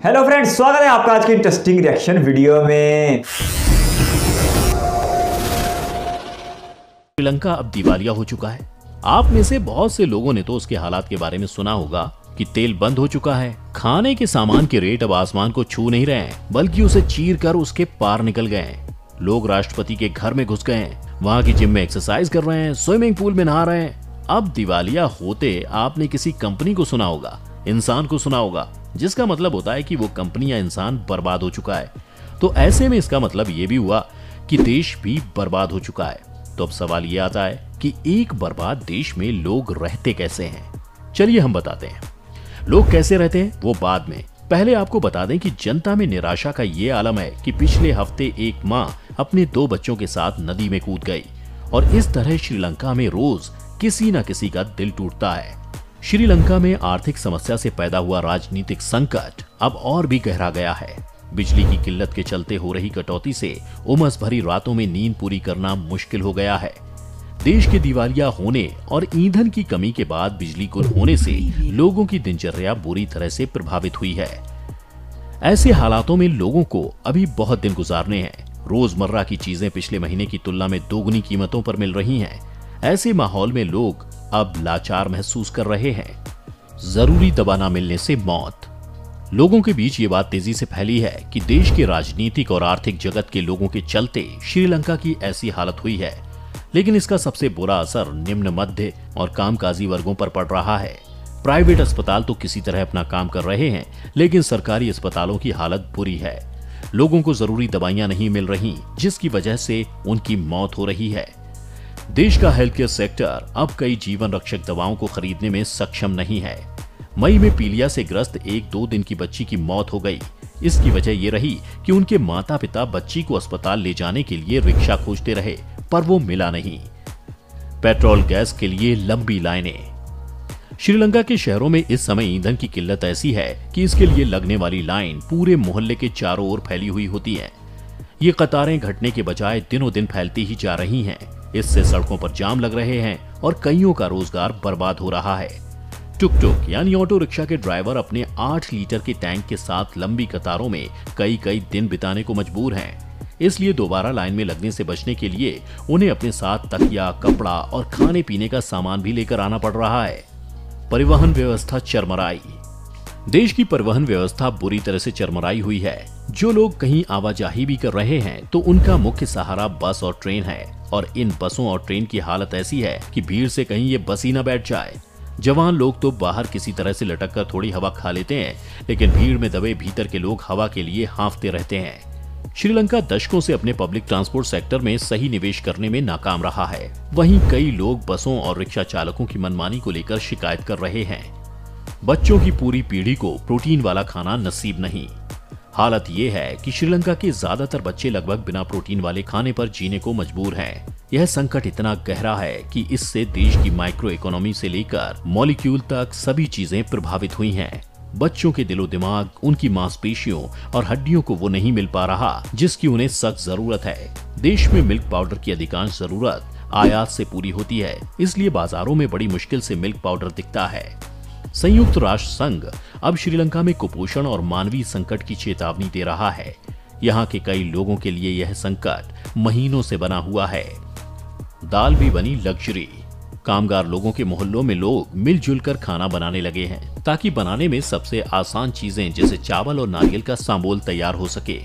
Hello friends, स्वागत है आपका आज की इंटरेस्टिंग रिएक्शन वीडियो में। श्रीलंका अब दिवालिया हो चुका है। आप में से बहुत से लोगों ने तो उसके हालात के बारे में सुना होगा कि तेल बंद हो चुका है, खाने के सामान के रेट अब आसमान को छू नहीं रहे हैं, बल्कि उसे चीर कर उसके पार निकल गए हैं। लोग राष्ट्रपति के घर में घुस गए हैं, वहाँ की जिम में एक्सरसाइज कर रहे हैं, स्विमिंग पूल में नहा रहे हैं। अब दिवालिया होते आपने किसी कंपनी को सुना होगा, इंसान को सुना होगा, जिसका मतलब होता है कि वो कंपनी या इंसान बर्बाद हो चुका है। तो ऐसे में इसका मतलब ये भी हुआ कि देश भी बर्बाद हो चुका है। तो अब सवाल ये आता है कि एक बर्बाद देश में लोग रहते कैसे हैं। चलिए हम बताते हैं लोग कैसे रहते हैं, वो बाद में। पहले आपको बता दें कि जनता में निराशा का ये आलम है कि पिछले हफ्ते एक मां अपने 2 बच्चों के साथ नदी में कूद गई और इस तरह श्रीलंका में रोज किसी न किसी का दिल टूटता है। श्रीलंका में आर्थिक समस्या से पैदा हुआ राजनीतिक संकट अब और भी गहरा गया है। बिजली की किल्लत के चलते हो रही कटौती से उमस भरी रातों में नींद पूरी करना मुश्किल हो गया है। देश के दिवालिया होने और ईंधन की कमी के बाद बिजली गुल होने से लोगों की दिनचर्या बुरी तरह से प्रभावित हुई है। ऐसे हालातों में लोगों को अभी बहुत दिन गुजारने हैं। रोजमर्रा की चीजें पिछले महीने की तुलना में दोगुनी कीमतों पर मिल रही हैं। ऐसे माहौल में लोग अब लाचार महसूस कर रहे हैं। जरूरी दवा न मिलने से मौत। लोगों के बीच ये बात तेजी से फैली है कि देश के राजनीतिक और आर्थिक जगत के लोगों के चलते श्रीलंका की ऐसी हालत हुई है, लेकिन इसका सबसे बुरा असर निम्न मध्य और कामकाजी वर्गों पर पड़ रहा है। प्राइवेट अस्पताल तो किसी तरह अपना काम कर रहे हैं, लेकिन सरकारी अस्पतालों की हालत बुरी है। लोगों को जरूरी दवाइयां नहीं मिल रही, जिसकी वजह से उनकी मौत हो रही है। देश का हेल्थ केयर सेक्टर अब कई जीवन रक्षक दवाओं को खरीदने में सक्षम नहीं है। मई में पीलिया से ग्रस्त 1-2 दिन की बच्ची की मौत हो गई। इसकी वजह ये रही कि उनके माता पिता बच्ची को अस्पताल ले जाने के लिए रिक्शा खोजते रहे, पर वो मिला नहीं। पेट्रोल गैस के लिए लंबी लाइनें। श्रीलंका के शहरों में इस समय ईंधन की किल्लत ऐसी है कि इसके लिए लगने वाली लाइन पूरे मोहल्ले के चारों ओर फैली हुई होती है। ये कतारें घटने के बजाय दिनों दिन फैलती ही जा रही हैं। इससे सड़कों पर जाम लग रहे हैं और कईयों का रोजगार बर्बाद हो रहा है। टुक टुक यानी ऑटो रिक्शा के ड्राइवर अपने 8 लीटर के टैंक के साथ लंबी कतारों में कई दिन बिताने को मजबूर हैं। इसलिए दोबारा लाइन में लगने से बचने के लिए उन्हें अपने साथ तकिया, कपड़ा और खाने पीने का सामान भी लेकर आना पड़ रहा है। परिवहन व्यवस्था चरमराई। देश की परिवहन व्यवस्था बुरी तरह से चरमराई हुई है। जो लोग कहीं आवाजाही भी कर रहे हैं तो उनका मुख्य सहारा बस और ट्रेन है, और इन बसों और ट्रेन की हालत ऐसी है कि भीड़ से कहीं ये बस ही न बैठ जाए। जवान लोग तो बाहर किसी तरह से लटक कर थोड़ी हवा खा लेते हैं, लेकिन भीड़ में दबे भीतर के लोग हवा के लिए हांफते रहते हैं। श्रीलंका दशकों से अपने पब्लिक ट्रांसपोर्ट सेक्टर में सही निवेश करने में नाकाम रहा है। वहीं कई लोग बसों और रिक्शा चालकों की मनमानी को लेकर शिकायत कर रहे हैं। बच्चों की पूरी पीढ़ी को प्रोटीन वाला खाना नसीब नहीं। हालत ये है कि श्रीलंका के ज्यादातर बच्चे लगभग बिना प्रोटीन वाले खाने पर जीने को मजबूर हैं। यह संकट इतना गहरा है कि इससे देश की माइक्रो इकोनॉमी से लेकर मॉलिक्यूल तक सभी चीजें प्रभावित हुई हैं। बच्चों के दिलो दिमाग, उनकी मांसपेशियों और हड्डियों को वो नहीं मिल पा रहा जिसकी उन्हें सख्त जरूरत है। देश में मिल्क पाउडर की अधिकांश जरूरत आयात से पूरी होती है, इसलिए बाजारों में बड़ी मुश्किल से मिल्क पाउडर दिखता है। संयुक्त राष्ट्र संघ अब श्रीलंका में कुपोषण और मानवीय संकट की चेतावनी दे रहा है। यहाँ के कई लोगों के लिए यह संकट महीनों से बना हुआ है। दाल भी बनी लग्जरी। कामगार लोगों के मोहल्लों में लोग मिलजुल कर खाना बनाने लगे हैं, ताकि बनाने में सबसे आसान चीजें जैसे चावल और नारियल का सांबोल तैयार हो सके।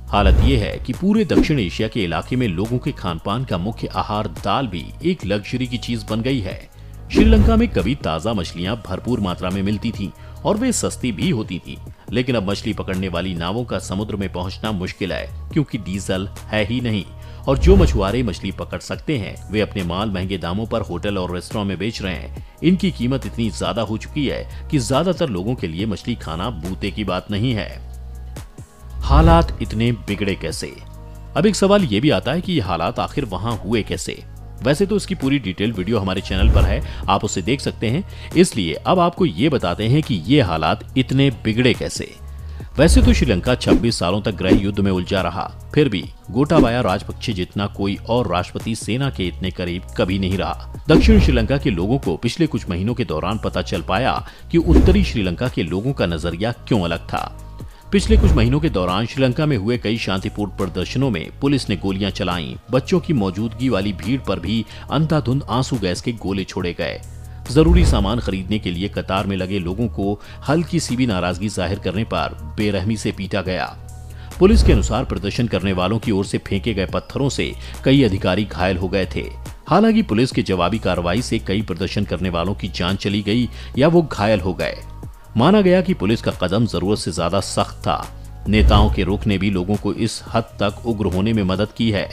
हालत यह है कि पूरे दक्षिण एशिया के इलाके में लोगों के खानपान का मुख्य आहार दाल भी एक लग्जरी की चीज बन गई है। श्रीलंका में कभी ताजा मछलियां भरपूर मात्रा में मिलती थीं और वे सस्ती भी होती थीं, लेकिन अब मछली पकड़ने वाली नावों का समुद्र में पहुंचना मुश्किल है, क्योंकि डीजल है ही नहीं। और जो मछुआरे मछली पकड़ सकते हैं वे अपने माल महंगे दामों पर होटल और रेस्टोरेंट में बेच रहे हैं। इनकी कीमत इतनी ज्यादा हो चुकी है कि ज्यादातर लोगों के लिए मछली खाना बूते की बात नहीं है। हालात इतने बिगड़े कैसे? अब एक सवाल ये भी आता है कि ये हालात आखिर वहां हुए कैसे। वैसे तो इसकी पूरी डिटेल वीडियो हमारे चैनल पर है, आप उसे देख सकते हैं। इसलिए अब आपको ये बताते हैं कि ये हालात इतने बिगड़े कैसे। वैसे तो श्रीलंका 26 सालों तक गृह युद्ध में उलझा रहा, फिर भी गोटाबाया राजपक्षे जितना कोई और राष्ट्रपति सेना के इतने करीब कभी नहीं रहा। दक्षिण श्रीलंका के लोगों को पिछले कुछ महीनों के दौरान पता चल पाया कि उत्तरी श्रीलंका के लोगों का नजरिया क्यों अलग था। पिछले कुछ महीनों के दौरान श्रीलंका में हुए कई शांतिपूर्ण प्रदर्शनों में पुलिस ने गोलियां चलाईं। बच्चों की मौजूदगी वाली भीड़ पर भी अंधाधुंध आंसू गैस के गोले छोड़े गए। जरूरी सामान खरीदने के लिए कतार में लगे लोगों को हल्की सी भी नाराजगी जाहिर करने पर बेरहमी से पीटा गया। पुलिस के अनुसार प्रदर्शन करने वालों की ओर से फेंके गए पत्थरों से कई अधिकारी घायल हो गए थे। हालांकि पुलिस की जवाबी कार्रवाई से कई प्रदर्शन करने वालों की जान चली गई या वो घायल हो गए। माना गया कि पुलिस का कदम जरूरत से ज्यादा सख्त था। नेताओं के रुख ने भी लोगों को इस हद तक उग्र होने में मदद की है।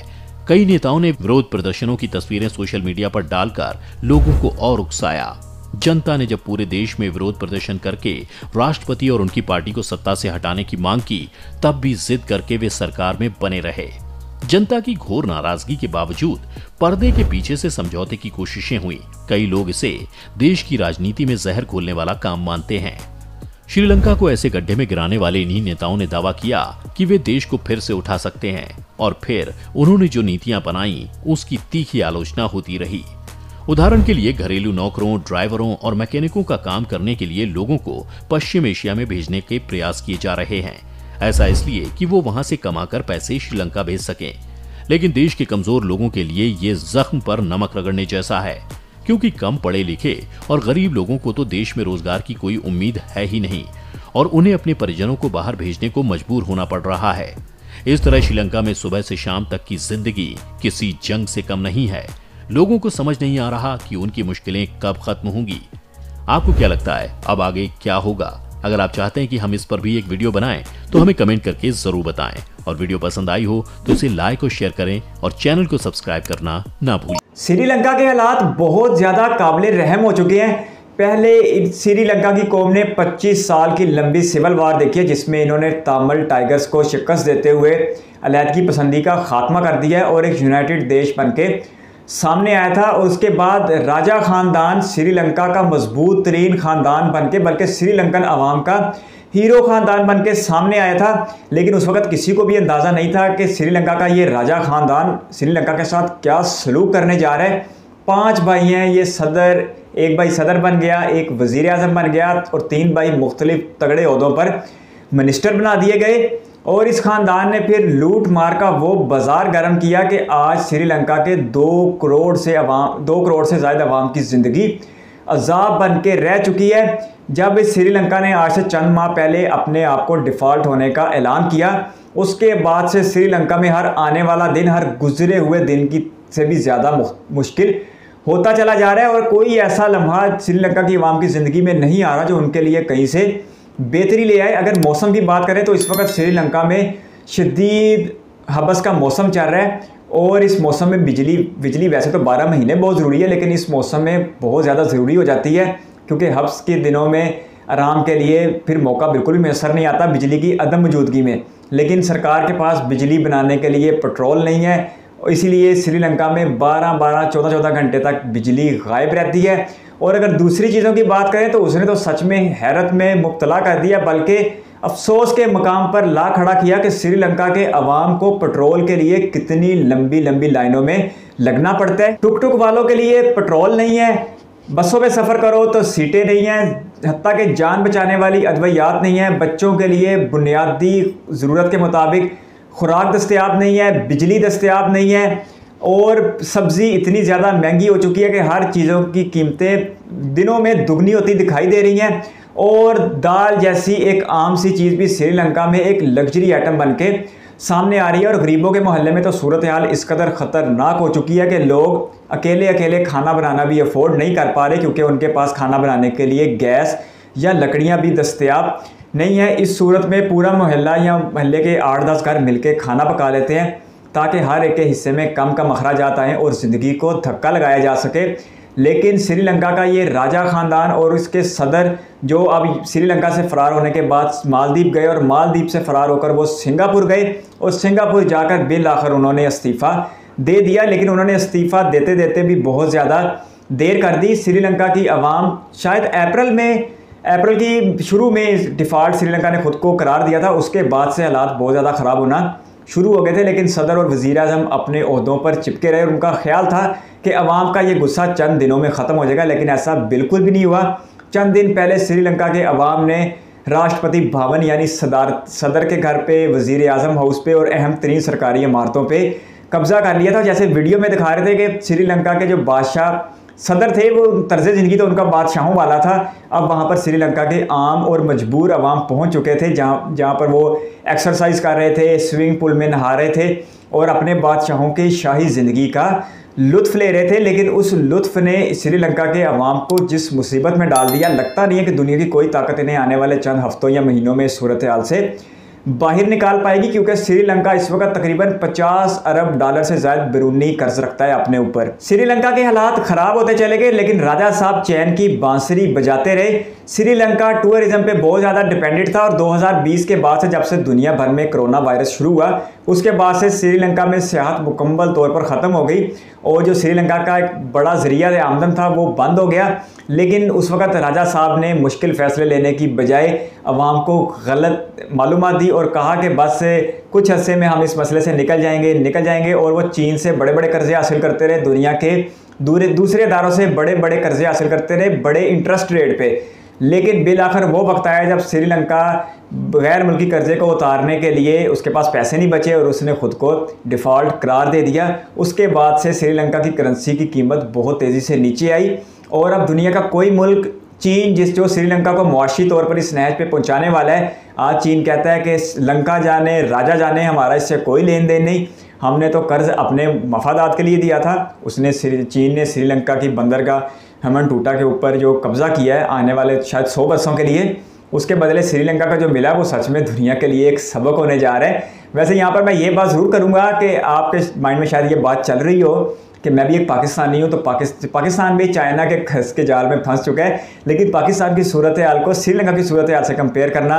कई नेताओं ने विरोध प्रदर्शनों की तस्वीरें सोशल मीडिया पर डालकर लोगों को और उकसाया। जनता ने जब पूरे देश में विरोध प्रदर्शन करके राष्ट्रपति और उनकी पार्टी को सत्ता से हटाने की मांग की, तब भी जिद करके वे सरकार में बने रहे। जनता की घोर नाराजगी के बावजूद पर्दे के पीछे से समझौते की कोशिशें हुई। कई लोग इसे देश की राजनीति में जहर घोलने वाला काम मानते हैं। श्रीलंका को ऐसे गड्ढे में गिराने वाले इन्हीं नेताओं ने दावा किया कि वे देश को फिर से उठा सकते हैं, और फिर उन्होंने जो नीतियां बनाई उसकी तीखी आलोचना होती रही। उदाहरण के लिए घरेलू नौकरों, ड्राइवरों और मैकेनिकों का काम करने के लिए लोगों को पश्चिम एशिया में भेजने के प्रयास किए जा रहे हैं। ऐसा इसलिए कि वो वहां से कमाकर पैसे श्रीलंका भेज सकें। लेकिन देश के कमजोर लोगों के लिए ये जख्म पर नमक रगड़ने जैसा है, क्योंकि कम पढ़े लिखे और गरीब लोगों को तो देश में रोजगार की कोई उम्मीद है ही नहीं, और उन्हें अपने परिजनों को बाहर भेजने को मजबूर होना पड़ रहा है। इस तरह श्रीलंका में सुबह से शाम तक की जिंदगी किसी जंग से कम नहीं है। लोगों को समझ नहीं आ रहा कि उनकी मुश्किलें कब खत्म होंगी। आपको क्या लगता है, अब आगे क्या होगा? अगर आप चाहते हैं कि हम इस पर भी एक वीडियो बनाएं तो हमें कमेंट करके जरूर बताएं, और वीडियो पसंद आई हो तो इसे लाइक और शेयर करें और चैनल को सब्सक्राइब करना ना भूलें। श्रीलंका के हालात बहुत ज़्यादा काबिल रहम हो चुके हैं। पहले श्रीलंका की कौम ने 25 साल की लंबी सिविल वार देखी है, जिसमें इन्होंने तमिल टाइगर्स को शिकस्त देते हुए अलहदगी पसंदी का खात्मा कर दिया है और एक यूनाइटेड देश बनके सामने आया था। और उसके बाद राजा ख़ानदान श्रीलंका का मजबूत तरीन ख़ानदान बनके, बल्कि श्रीलंकन अवाम का हीरो ख़ानदान बनके सामने आया था। लेकिन उस वक्त किसी को भी अंदाज़ा नहीं था कि श्रीलंका का ये राजा ख़ानदान श्रीलंका के साथ क्या सलूक करने जा रहा है। 5 भाई हैं ये सदर, एक भाई सदर बन गया, एक वज़ीर आज़म बन गया, और 3 भाई मुख्तलिफ तगड़े ओहदों पर मिनिस्टर बना दिए गए। और इस ख़ानदान ने फिर लूट मार का वो बाज़ार गर्म किया कि आज श्रीलंका के 2 करोड़ से ज़्यादा अवाम की ज़िंदगी अजाब बन के रह चुकी है। जब इस श्रीलंका ने आज से चंद माह पहले अपने आप को डिफ़ॉल्ट होने का ऐलान किया, उसके बाद से श्रीलंका में हर आने वाला दिन हर गुजरे हुए दिन की से भी ज़्यादा मुश्किल होता चला जा रहा है। और कोई ऐसा लम्हा श्रीलंका की अवाम की ज़िंदगी में नहीं आ रहा जो उनके लिए कहीं से बेहतरी ले आए। अगर मौसम की बात करें तो इस वक्त श्रीलंका में शदीद हबस का मौसम चल रहा है, और इस मौसम में बिजली वैसे तो 12 महीने बहुत ज़रूरी है, लेकिन इस मौसम में बहुत ज़्यादा ज़रूरी हो जाती है, क्योंकि हब्स के दिनों में आराम के लिए फिर मौका बिल्कुल भी मैसर नहीं आता बिजली की अदम मौजूदगी में। लेकिन सरकार के पास बिजली बनाने के लिए पेट्रोल नहीं है, इसीलिए श्रीलंका में 12-12, 14-14 घंटे तक बिजली गायब रहती है। और अगर दूसरी चीज़ों की बात करें तो उसने तो सच में हैरत में मुब्तला कर दिया, बल्कि अफसोस के मकाम पर ला खड़ा किया कि श्रीलंका के अवाम को पेट्रोल के लिए कितनी लंबी लंबी लाइनों में लगना पड़ता है। टुक टुक वालों के लिए पेट्रोल नहीं है, बसों में सफ़र करो तो सीटें नहीं हैं, हत्ता के जान बचाने वाली अद्वियात नहीं है, बच्चों के लिए बुनियादी ज़रूरत के मुताबिक खुराक दस्तयाब नहीं है, बिजली दस्तयाब नहीं है, और सब्ज़ी इतनी ज़्यादा महंगी हो चुकी है कि हर चीज़ों की कीमतें दिनों में दुगनी होती दिखाई दे रही हैं। और दाल जैसी एक आम सी चीज़ भी श्रीलंका में एक लग्जरी आइटम बन के सामने आ रही है। और गरीबों के मोहल्ले में तो सूरत हाल इस कदर ख़तरनाक हो चुकी है कि लोग अकेले अकेले खाना बनाना भी अफोर्ड नहीं कर पा रहे, क्योंकि उनके पास खाना बनाने के लिए गैस या लकड़ियाँ भी दस्तयाब नहीं है। इस सूरत में पूरा मोहल्ला या मोहल्ले के 8-10 घर मिलके खाना पका लेते हैं, ताकि हर एक के हिस्से में कम कम अखराजात आएँ और ज़िंदगी को धक्का लगाया जा सके। लेकिन श्रीलंका का ये राजा ख़ानदान और इसके सदर, जो अब श्रीलंका से फ़रार होने के बाद मालदीव गए, और मालदीव से फ़रार होकर वो सिंगापुर गए, और सिंगापुर जाकर बिल आखिर उन्होंने इस्तीफ़ा दे दिया। लेकिन उन्होंने इस्तीफ़ा देते देते भी बहुत ज़्यादा देर कर दी। श्रीलंका की आवाम शायद अप्रैल की शुरू में डिफ़ॉल्ट श्रीलंका ने खुद को करार दिया था, उसके बाद से हालात बहुत ज़्यादा ख़राब होना शुरू हो गए थे। लेकिन सदर और वज़ीर आज़म अपने ओहदों पर चिपके रहे, और उनका ख्याल था कि अवाम का ये गुस्सा चंद दिनों में ख़त्म हो जाएगा, लेकिन ऐसा बिल्कुल भी नहीं हुआ। चंद दिन पहले श्रीलंका के अवाम ने राष्ट्रपति भवन यानी सदर के घर पे, वजीर आजम हाउस पे और अहम तरीन सरकारी इमारतों पे कब्जा कर लिया था। जैसे वीडियो में दिखा रहे थे कि श्रीलंका के जो बादशाह सदर थे वो तर्ज ज़िंदगी तो उनका बादशाहों वाला था। अब वहाँ पर श्रीलंका के आम और मजबूर अवाम पहुँच चुके थे, जहाँ पर वो एक्सरसाइज कर रहे थे, स्विमिंग पूल में नहा रहे थे और अपने बादशाहों की शाही ज़िंदगी का लुत्फ़ ले रहे थे। लेकिन उस लुत्फ़ ने श्रीलंका के अवाम को जिस मुसीबत में डाल दिया, लगता नहीं है कि दुनिया की कोई ताकत इन्हें आने वाले चंद हफ्तों या महीनों में सूरत हाल से बाहर निकाल पाएगी, क्योंकि श्रीलंका इस वक्त तकरीबन 50 अरब डॉलर से ज़्यादा बैरूनी कर्ज रखता है अपने ऊपर। श्रीलंका के हालात ख़राब होते चले गए, लेकिन राजा साहब चैन की बांसुरी बजाते रहे। श्रीलंका टूरिज्म पे बहुत ज़्यादा डिपेंडेंट था और 2020 के बाद से, जब से दुनिया भर में कोरोना वायरस शुरू हुआ, उसके बाद से श्रीलंका में सियाहत मुकम्मल तौर पर ख़त्म हो गई और जो श्रीलंका का एक बड़ा ज़रिया आमदन था वो बंद हो गया। लेकिन उस वक्त राजा साहब ने मुश्किल फ़ैसले लेने की बजाय अवाम को गलत मालूमात दी और कहा कि बस कुछ अरसे में हम इस मसले से निकल जाएंगे और वो चीन से बड़े बड़े कर्जे हासिल करते रहे, दुनिया के दूसरे इदारों से बड़े बड़े कर्जे हासिल करते रहे बड़े इंटरेस्ट रेट पे। लेकिन बिल आखिर वो वक्त आया जब श्रीलंका गैर मुल्की कर्जे को उतारने के लिए उसके पास पैसे नहीं बचे और उसने खुद को डिफ़ॉल्ट करार दे दिया। उसके बाद से श्रीलंका की करेंसी की कीमत बहुत तेज़ी से नीचे आई और अब दुनिया का कोई मुल्क, चीन जो श्रीलंका को मुआशी तौर पर इस नहज पे पहुंचाने वाला है, आज चीन कहता है कि लंका जाने राजा जाने, हमारा इससे कोई लेन देन नहीं, हमने तो कर्ज अपने मफादात के लिए दिया था। चीन ने श्रीलंका की बंदरगाह हम्बनटोटा के ऊपर जो कब्ज़ा किया है आने वाले शायद 100 वर्षों के लिए, उसके बदले श्रीलंका का जो मिला वो सच में दुनिया के लिए एक सबक होने जा रहा है। वैसे यहाँ पर मैं ये बात ज़रूर करूँगा कि आपके माइंड में शायद ये बात चल रही हो कि मैं भी एक पाकिस्तानी हूँ, तो पाकिस्तान भी चाइना के खस के जाल में फंस चुका है। लेकिन पाकिस्तान की सूरत हाल को श्रीलंका की सूरत हाल से कंपेयर करना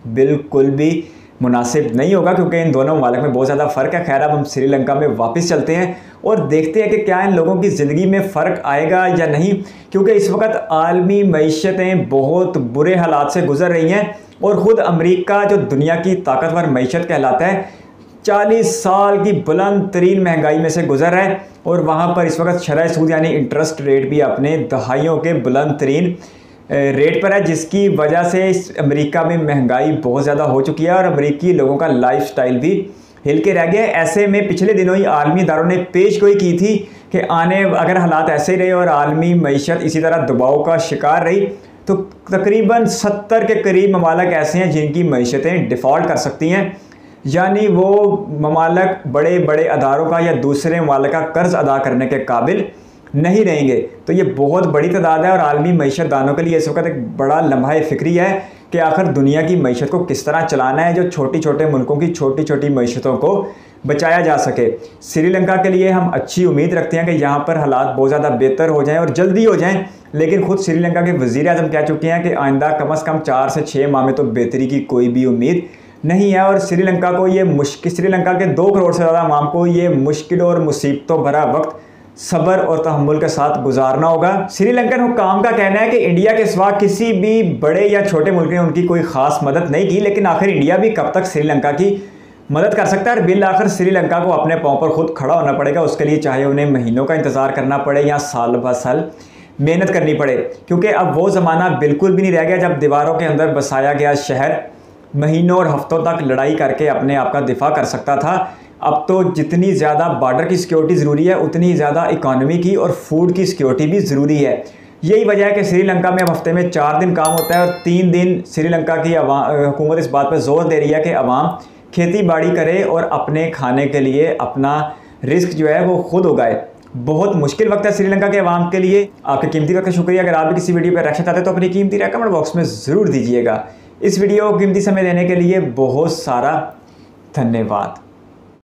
बिल्कुल भी मुनासिब नहीं होगा, क्योंकि इन दोनों ममालिक में बहुत ज़्यादा फ़र्क है। खैर, अब हम श्रीलंका में वापस चलते हैं और देखते हैं कि क्या इन लोगों की ज़िंदगी में फ़र्क आएगा या नहीं, क्योंकि इस वक्त आलमी मईशतें बहुत बुरे हालात से गुजर रही हैं और ख़ुद अमेरिका जो दुनिया की ताकतवर मईशत कहलाता है 40 साल की बुलंद तरीन महंगाई में से गुजर रहा है और वहाँ पर इस वक्त शरह सूद यानी इंटरेस्ट रेट भी अपने दहाइयों के बुलंद तरीन रेट पर है, जिसकी वजह से इस अमेरिका में महंगाई बहुत ज़्यादा हो चुकी है और अमेरिकी लोगों का लाइफ स्टाइल भी हिल के रह गया है। ऐसे में पिछले दिनों ही आलमी इदारों ने पेशगोई की थी कि अगर हालात ऐसे ही रहे और आलमी मईशत इसी तरह दबाव का शिकार रही तो तकरीबन 70 के करीब ममालिक ऐसे हैं जिनकी मईशतें डिफ़ॉल्ट कर सकती हैं, यानी वो ममालिक बड़े बड़े अदारों का या दूसरे ममालिक का कर्ज अदा करने के काबिल नहीं रहेंगे। तो ये बहुत बड़ी तादाद है और आलमी मईशत दानों के लिए इस वक्त एक बड़ा लम्हा फ़िक्री है कि आखिर दुनिया की मईशत को किस तरह चलाना है, जो छोटी छोटे मुल्कों की छोटी छोटी मईशतों को बचाया जा सके। श्रीलंका के लिए हम अच्छी उम्मीद रखते हैं कि यहाँ पर हालात बहुत ज़्यादा बेहतर हो जाएँ और जल्दी हो जाएँ, लेकिन ख़ुद श्रीलंका के वज़ीर आज़म कह चुके हैं कि आइंदा कम से कम 4 से 6 माह में तो बेहतरी की कोई भी उम्मीद नहीं है। और श्रीलंका को ये श्रीलंका के 2 करोड़ से ज़्यादा अवाम को ये मुश्किल और मुसीबतों भरा वक्त सब्र और तहम्मुल के साथ गुजारना होगा। श्रीलंकन हुक्काम का कहना है कि इंडिया के सिवा किसी भी बड़े या छोटे मुल्क ने उनकी कोई ख़ास मदद नहीं की, लेकिन आखिर इंडिया भी कब तक श्रीलंका की मदद कर सकता है। और बिल आखिर श्रीलंका को अपने पाँव पर खुद खड़ा होना पड़ेगा, उसके लिए चाहे उन्हें महीनों का इंतज़ार करना पड़े या साल ब साल मेहनत करनी पड़े, क्योंकि अब वो ज़माना बिल्कुल भी नहीं रह गया जब दीवारों के अंदर बसाया गया शहर महीनों और हफ्तों तक लड़ाई करके अपने आप का दिफा कर सकता था। अब तो जितनी ज़्यादा बॉर्डर की सिक्योरिटी ज़रूरी है उतनी ज़्यादा इकॉनमी की और फूड की सिक्योरिटी भी ज़रूरी है। यही वजह है कि श्रीलंका में अब हफ्ते में 4 दिन काम होता है और 3 दिन श्रीलंका की हुकूमत इस बात पर जोर दे रही है कि अवाम खेती बाड़ी करे और अपने खाने के लिए अपना रिस्क जो है वो खुद उगाए। बहुत मुश्किल वक्त है श्रीलंका के अवाम के लिए। आपके कीमती वक्त का शुक्रिया। अगर आप भी किसी वीडियो पर रिएक्शन चाहते हैं तो अपनी कीमती राय कमेंट बॉक्स में ज़रूर दीजिएगा। इस वीडियो को कीमती समय देने के लिए बहुत सारा धन्यवाद।